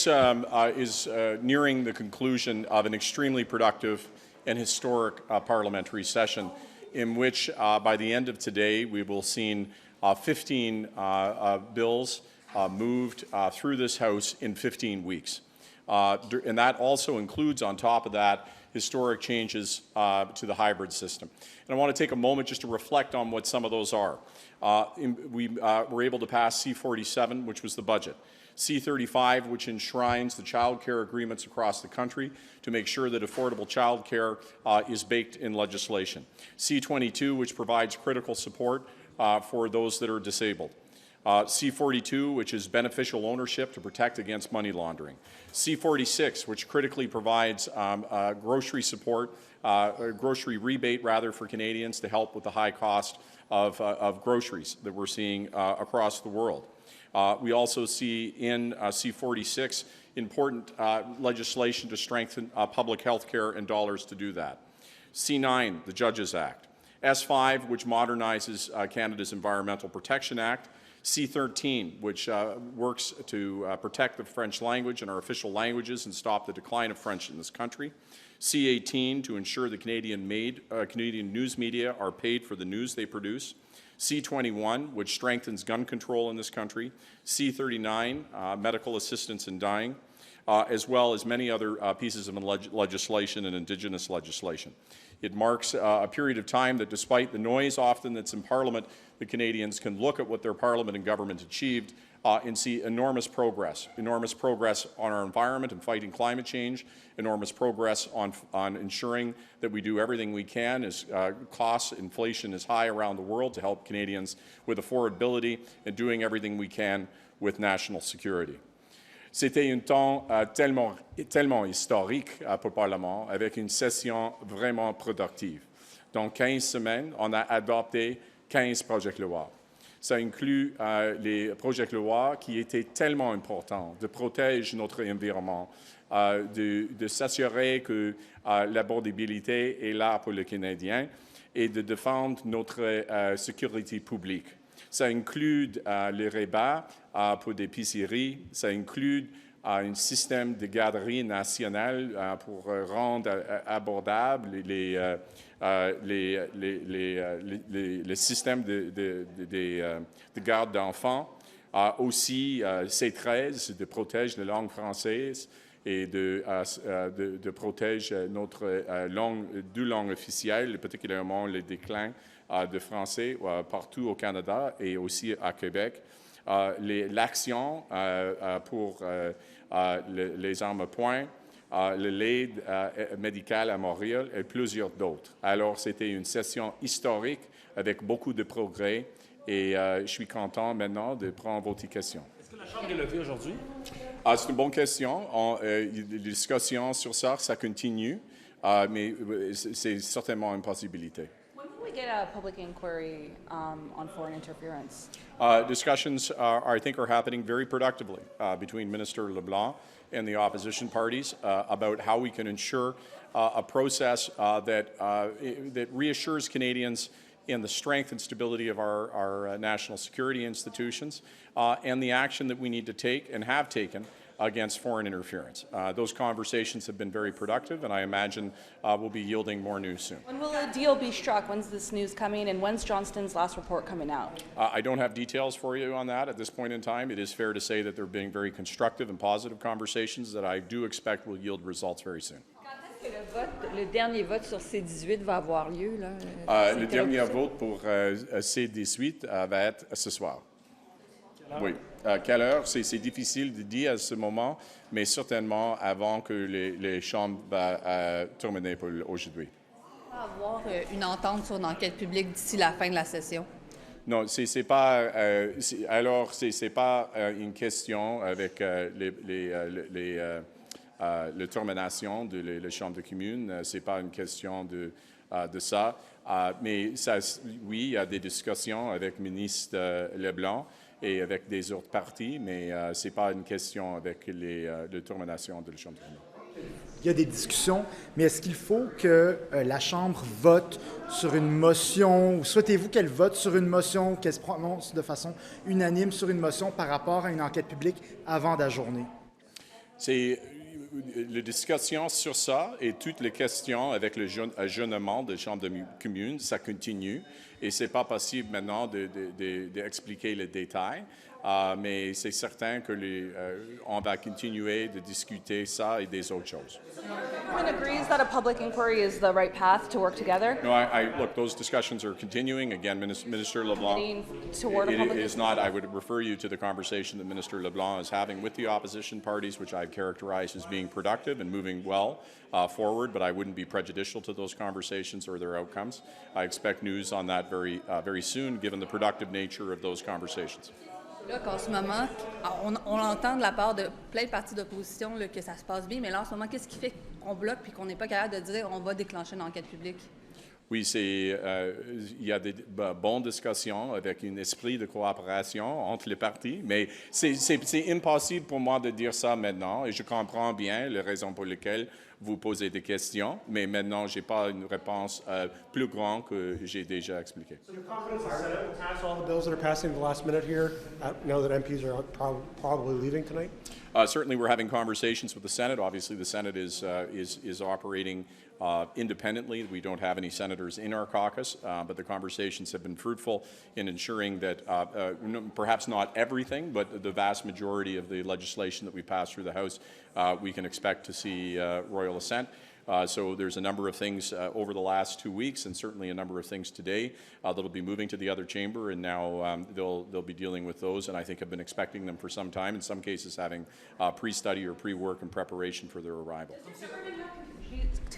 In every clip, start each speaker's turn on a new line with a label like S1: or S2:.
S1: is nearing the conclusion of an extremely productive and historic parliamentary session in which by the end of today we will see 15 bills moved through this House in 15 weeks. And that also includes, on top of that, historic changes to the hybrid system. And I want to take a moment just to reflect on what some of those are. We were able to pass C-47, which was the budget. C-35, which enshrines the child care agreements across the country to make sure that affordable child care is baked in legislation. C-22, which provides critical support for those that are disabled. C-42, which is beneficial ownership to protect against money laundering. C-46, which critically provides grocery support, grocery rebate rather for Canadians to help with the high cost of groceries that we're seeing across the world. We also see in C-46 important legislation to strengthen public health care and dollars to do that. C-9, the Judges Act. S-5, which modernizes Canada's Environmental Protection Act. C-13, which works to protect the French language and our official languages and stop the decline of French in this country. C-18, to ensure the Canadian news media are paid for the news they produce. C-21, which strengthens gun control in this country. C-39, medical assistance in dying, as well as many other pieces of legislation and Indigenous legislation. It marks a period of time that, despite the noise often that's in Parliament, the Canadians can look at what their Parliament and government achieved and see enormous progress on our environment and fighting climate change, enormous progress on ensuring that we do everything we can as inflation is high around the world to help Canadians with affordability, and doing everything we can with national security. C'était un temps tellement historique pour le Parlement, avec une session vraiment productive. Dans 15 semaines, on a adopté 15 projets de loi. Ça inclut les projets de loi qui étaient tellement importants, de protéger notre environnement, de s'assurer que l'abordabilité est là pour les Canadiens et de défendre notre sécurité publique. Ça inclut les rabats pour des épiceries, ça inclut un système de garderie nationale pour rendre abordable les systèmes de garde d'enfants. Aussi, C13 de protéger la langue française et de protéger notre deux langues officielles, particulièrement le déclin de français partout au Canada et aussi à Québec. L'action pour les armes à poing, l'aide médicale à Montréal et plusieurs d'autres. Alors, c'était une session historique avec beaucoup de progrès et je suis content maintenant de prendre votre question.
S2: Est-ce que la Chambre est levée aujourd'hui?
S1: C'est une bonne question. Les discussions sur ça, ça continue, mais c'est certainement une possibilité.
S3: We get a public inquiry on foreign interference.
S1: Discussions, I think, are happening very productively between Minister LeBlanc and the opposition parties about how we can ensure a process that reassures Canadians in the strength and stability of our national security institutions and the action that we need to take and have taken against foreign interference. Those conversations have been very productive, and I imagine we'll be yielding more news soon.
S3: When will a deal be struck? When's this news coming, and when's Johnston's last report coming out?
S1: I don't have details for you on that at this point in time. It is fair to say that they're being very constructive and positive conversations that I do expect will yield results very soon.
S4: Quand est-ce que le dernier vote sur C-18 va avoir lieu?
S1: Le dernier vote pour C-18 va être ce soir. Oui. Quelle heure? C'est difficile de dire à ce moment, mais certainement avant que les chambres terminent pour aujourd'hui.
S4: On va avoir une entente sur une enquête publique d'ici la fin de la session?
S1: Non, c'est pas. Alors, c'est pas une question avec la termination de la Chambre de communes. C'est pas une question de ça. Mais ça, oui, il y a des discussions avec le ministre Leblanc et avec des autres partis, mais ce n'est pas une question avec la termination de la Chambre de communes.
S5: Il y a des discussions, mais est-ce qu'il faut que la Chambre vote sur une motion, ou souhaitez-vous qu'elle vote sur une motion, qu'elle se prononce de façon unanime sur une motion par rapport à une enquête publique avant d'ajourner?
S1: C'est la discussion sur ça et toutes les questions avec le jeûnement des chambres de communes, ça continue. Et c'est pas possible maintenant d'expliquer les détails, mais c'est certain que on va continuer de discuter ça et des autres choses.
S3: Everyone agrees that a public inquiry is the right path to work together?
S1: No, look, those discussions are continuing. Again, Minister LeBlanc,
S3: Heading toward a public
S1: it is not, I would refer you to the conversation that Minister LeBlanc is having with the opposition parties, which I've characterized as being productive and moving well forward, but I wouldn't be prejudicial to those conversations or their outcomes. I expect news on that very soon, given the productive nature of those conversations.
S4: Là, qu'en ce moment, on entend de la part de plein de partis d'opposition là, que ça se passe bien, mais là, en ce moment, qu'est-ce qui fait qu'on bloque puis qu'on n'est pas capable de dire on va déclencher une enquête publique?
S1: Oui, il y a des bonnes discussions avec un esprit de coopération entre les partis, mais c'est impossible pour moi de dire ça maintenant et je comprends bien les raisons pour lesquelles vous posez des questions, mais maintenant, je n'ai pas une réponse plus grande que j'ai déjà expliquée.
S2: So your confidence the Senate will pass all the bills that are passing at the last minute here, now that MPs are probably leaving tonight?
S1: Certainly, we're having conversations with the Senate. Obviously, the Senate is operating independently. We don't have any senators in our caucus, but the conversations have been fruitful in ensuring that perhaps not everything, but the vast majority of the legislation that we pass through the House, we can expect to see royal assent. So there's a number of things over the last 2 weeks, and certainly a number of things today that'll be moving to the other chamber, and now they'll be dealing with those, and I think have been expecting them for some time, in some cases having pre-study or pre-work and preparation for their arrival.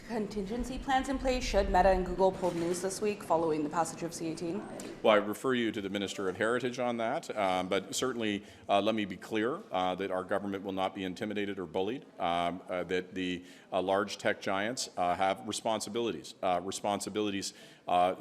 S3: Contingency plans in place should Meta and Google pull news this week following the passage of C-18?
S1: Well, I refer you to the Minister of Heritage on that, but certainly let me be clear that our government will not be intimidated or bullied, that the large tech giants have responsibilities.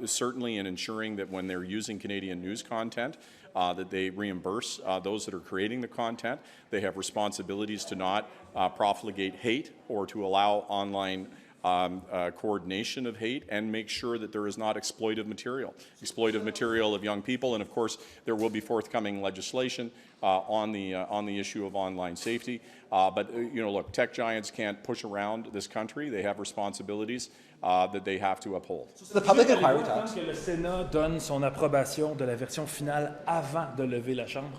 S1: Certainly in ensuring that when they're using Canadian news content, that they reimburse those that are creating the content. They have responsibilities to not profligate hate or to allow online coordination of hate and make sure that there is not exploitive material of young people. And of course, there will be forthcoming legislation on the issue of online safety. But look, tech giants can't push around this country. They have responsibilities that they have to uphold.
S6: The public inquiry talks.
S7: Que le Sénat donne son approbation de la version finale avant de lever la Chambre?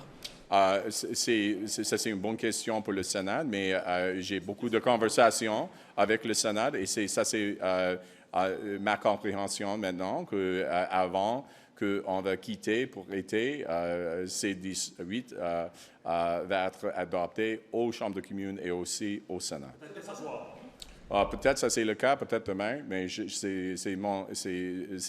S1: C'est une bonne question pour le Sénat, mais j'ai beaucoup de conversations avec le Sénat et c'est ma compréhension maintenant qu'avant qu'on va quitter pour l'été, C-18 va être adopté aux chambres de communes et aussi au Sénat. Peut-être ça c'est le cas, peut-être demain, mais c'est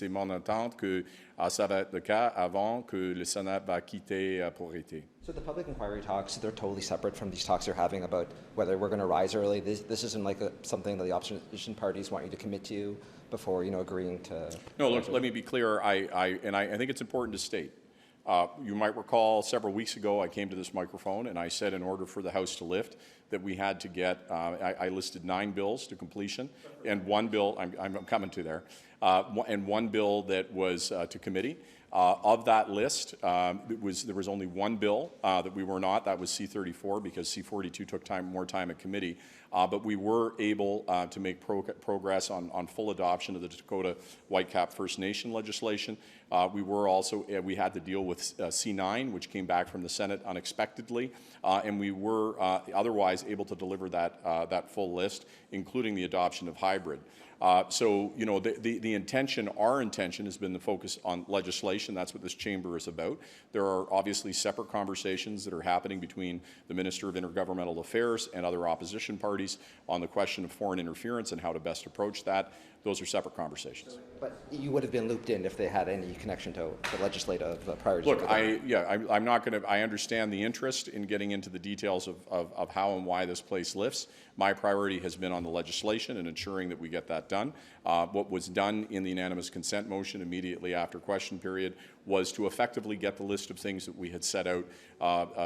S1: mon entente que ça va être le cas avant que le Sénat va quitter pour l'été.
S6: So the public inquiry talks, they're totally separate from these talks they're having about whether we're going to rise early. This isn't like something that the opposition parties want you to commit to before, agreeing to...
S1: No, look, let me be clear. I think it's important to state. You might recall several weeks ago I came to this microphone and I said in order for the House to lift that we had to get, I listed 9 bills to completion and one bill, I'm coming to there, and one bill that was to committee. Of that list, there was only one bill that we were not. That was C-34 because C-42 took more time at committee. But we were able to make progress on full adoption of the Dakota Whitecap First Nation legislation. We had to deal with C-9, which came back from the Senate unexpectedly, and we were otherwise able to deliver that full list, including the adoption of hybrid. So, the intention, our intention has been to focus on legislation. That's what this chamber is about. There are obviously separate conversations that are happening between the Minister of Intergovernmental Affairs and other opposition parties on the question of foreign interference and how to best approach that. Those are separate conversations.
S6: But you would have been looped in if they had any connection to the legislative priorities.
S1: Look, I'm not going to. I understand the interest in getting into the details of how and why this place lifts. My priority has been on the legislation and ensuring that we get that done. What was done in the unanimous consent motion immediately after question period was to effectively get the list of things that we had set out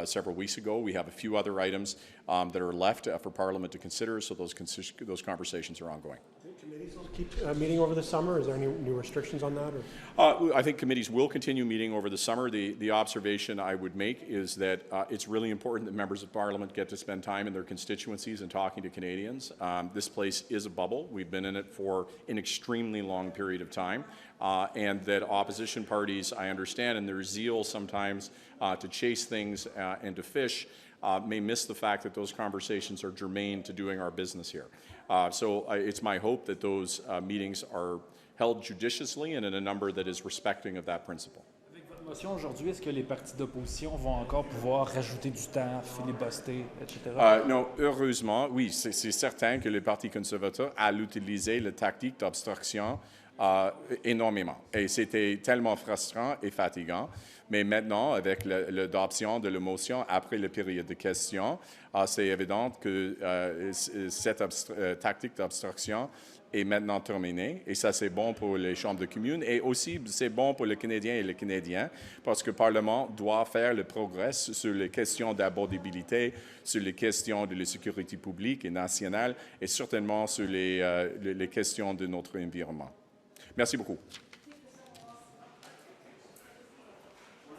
S1: several weeks ago. We have a few other items that are left for Parliament to consider, so those conversations are ongoing.
S2: Committees will keep meeting over the summer? Is there any new restrictions on that? Or?
S1: I think committees will continue meeting over the summer. The observation I would make is that it's really important that members of Parliament get to spend time in their constituencies and talking to Canadians. This place is a bubble. We've been in it for an extremely long period of time, and that opposition parties, I understand, in their zeal sometimes to chase things and to fish, may miss the fact that those conversations are germane to doing our business here. So it's my hope that those meetings are held judiciously and in a number that is respecting of that principle.
S7: Avec votre motion aujourd'hui, est-ce que les partis d'opposition vont encore pouvoir rajouter du temps, filibuster, etc.?
S1: Non, heureusement, oui, c'est certain que le Parti conservateur a utilisé la tactique d'obstruction énormément. Et c'était tellement frustrant et fatigant. Mais maintenant, avec l'adoption de la motion après la période de questions, c'est évident que cette tactique d'obstruction est maintenant terminée. Et ça, c'est bon pour les chambres de communes. Et aussi, c'est bon pour les Canadiens et les Canadiens, parce que le Parlement doit faire le progrès sur les questions d'abordabilité, sur les questions de la sécurité publique et nationale, et certainement sur les questions de notre environnement. Merci beaucoup.